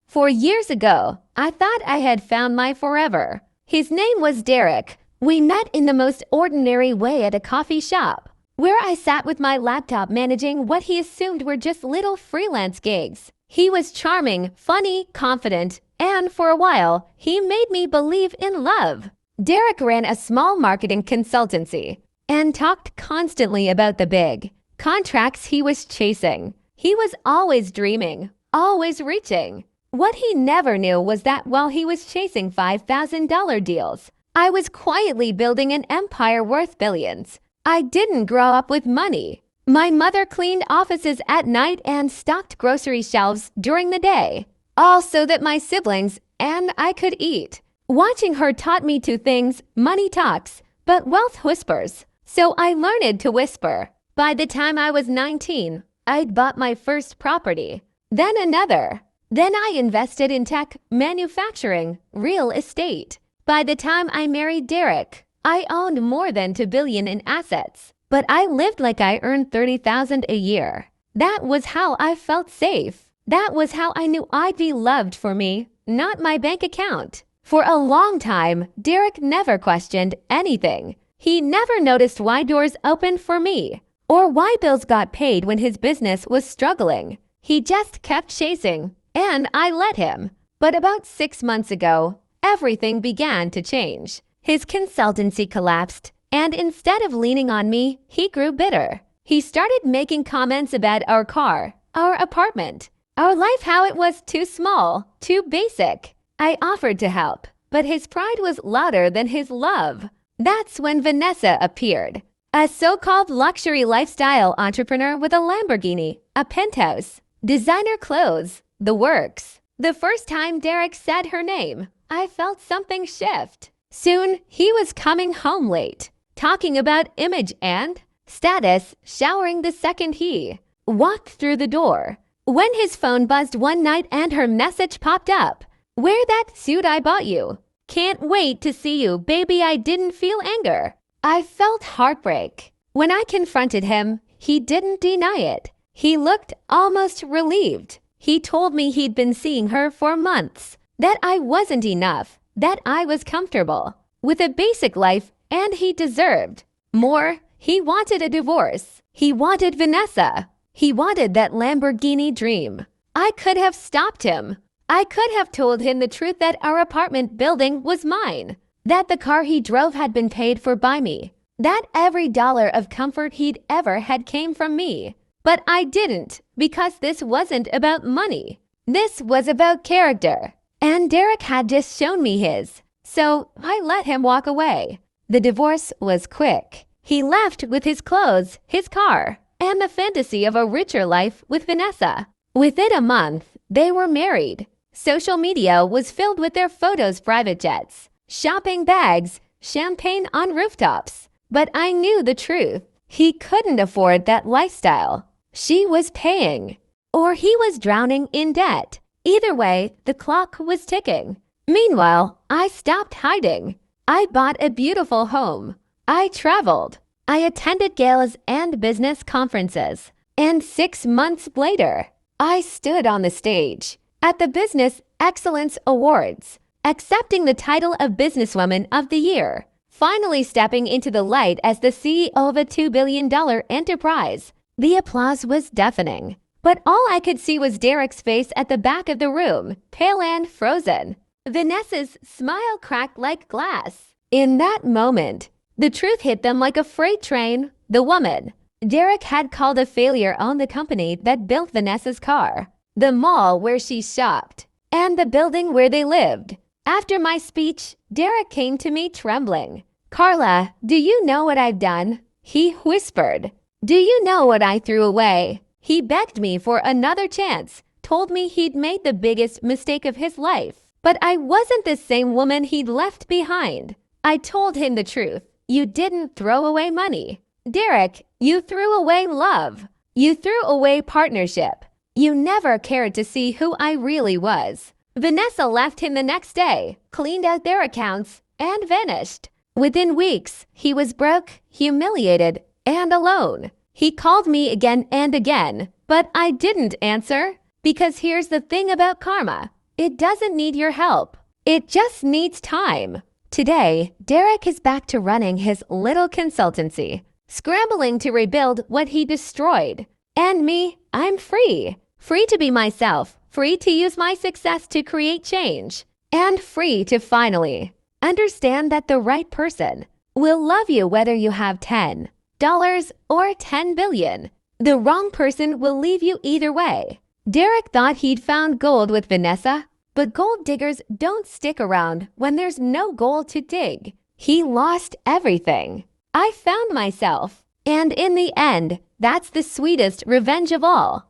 4 years ago, I thought I had found my forever. His name was Derek. We met in the most ordinary way at a coffee shop, where I sat with my laptop managing what he assumed were just little freelance gigs. He was charming, funny, confident, and for a while, he made me believe in love. Derek ran a small marketing consultancy and talked constantly about the big contracts he was chasing. He was always dreaming, always reaching. What he never knew was that while he was chasing $5,000 deals, I was quietly building an empire worth billions. I didn't grow up with money. My mother cleaned offices at night and stocked grocery shelves during the day, all so that my siblings and I could eat. Watching her taught me two things: money talks, but wealth whispers. So I learned to whisper. By the time I was 19, I'd bought my first property, then another. Then I invested in tech, manufacturing, real estate. By the time I married Derek, I owned more than $2 billion in assets. But I lived like I earned $30,000 a year. That was how I felt safe. That was how I knew I'd be loved for me, not my bank account. For a long time, Derek never questioned anything. He never noticed why doors opened for me, or why bills got paid when his business was struggling. He just kept chasing, and I let him. But about 6 months ago, everything began to change. His consultancy collapsed, and instead of leaning on me, he grew bitter. He started making comments about our car, our apartment, our life, how it was too small, too basic. I offered to help, but his pride was louder than his love. That's when Vanessa appeared, a so-called luxury lifestyle entrepreneur with a Lamborghini, a penthouse, designer clothes, the works. The first time Derek said her name, I felt something shift. Soon, he was coming home late, talking about image and status, showering the second he walked through the door. When his phone buzzed one night and her message popped up, "Wear that suit I bought you. Can't wait to see you, baby." I didn't feel anger. I felt heartbreak. When I confronted him, he didn't deny it. He looked almost relieved. He told me he'd been seeing her for months, that I wasn't enough, that I was comfortable with a basic life and he deserved more. He wanted a divorce. He wanted Vanessa. He wanted that Lamborghini dream. I could have stopped him. I could have told him the truth that our apartment building was mine, that the car he drove had been paid for by me, that every dollar of comfort he'd ever had came from me. But I didn't, because this wasn't about money. This was about character. And Derek had just shown me his. So I let him walk away. The divorce was quick. He left with his clothes, his car, and the fantasy of a richer life with Vanessa. Within a month, they were married. Social media was filled with their photos, private jets, shopping bags, champagne on rooftops. But I knew the truth. He couldn't afford that lifestyle. She was paying, or he was drowning in debt. Either way, the clock was ticking. Meanwhile, I stopped hiding. I bought a beautiful home. I traveled. I attended galas and business conferences. And 6 months later, I stood on the stage at the Business Excellence Awards, accepting the title of Businesswoman of the Year, finally stepping into the light as the CEO of a $2 billion enterprise. The applause was deafening, but all I could see was Derek's face at the back of the room, pale and frozen. Vanessa's smile cracked like glass. In that moment, the truth hit them like a freight train. The woman Derek had called a failure owned the company that built Vanessa's car, the mall where she shopped, and the building where they lived. After my speech, Derek came to me trembling. "Carla, do you know what I've done?" he whispered. "Do you know what I threw away?" He begged me for another chance, told me he'd made the biggest mistake of his life. But I wasn't the same woman he'd left behind. I told him the truth. You didn't throw away money, Derek. You threw away love. You threw away partnership. You never cared to see who I really was. Vanessa left him the next day, cleaned out their accounts, and vanished. Within weeks, he was broke, humiliated, and alone. He called me again and again, but I didn't answer. Because here's the thing about karma. It doesn't need your help. It just needs time. Today, Derek is back to running his little consultancy, scrambling to rebuild what he destroyed. And me, I'm free. Free to be myself, free to use my success to create change, and free to finally understand that the right person will love you whether you have $10 or 10 billion. The wrong person will leave you either way. Derek thought he'd found gold with Vanessa, but gold diggers don't stick around when there's no gold to dig. He lost everything. I found myself. And in the end, that's the sweetest revenge of all.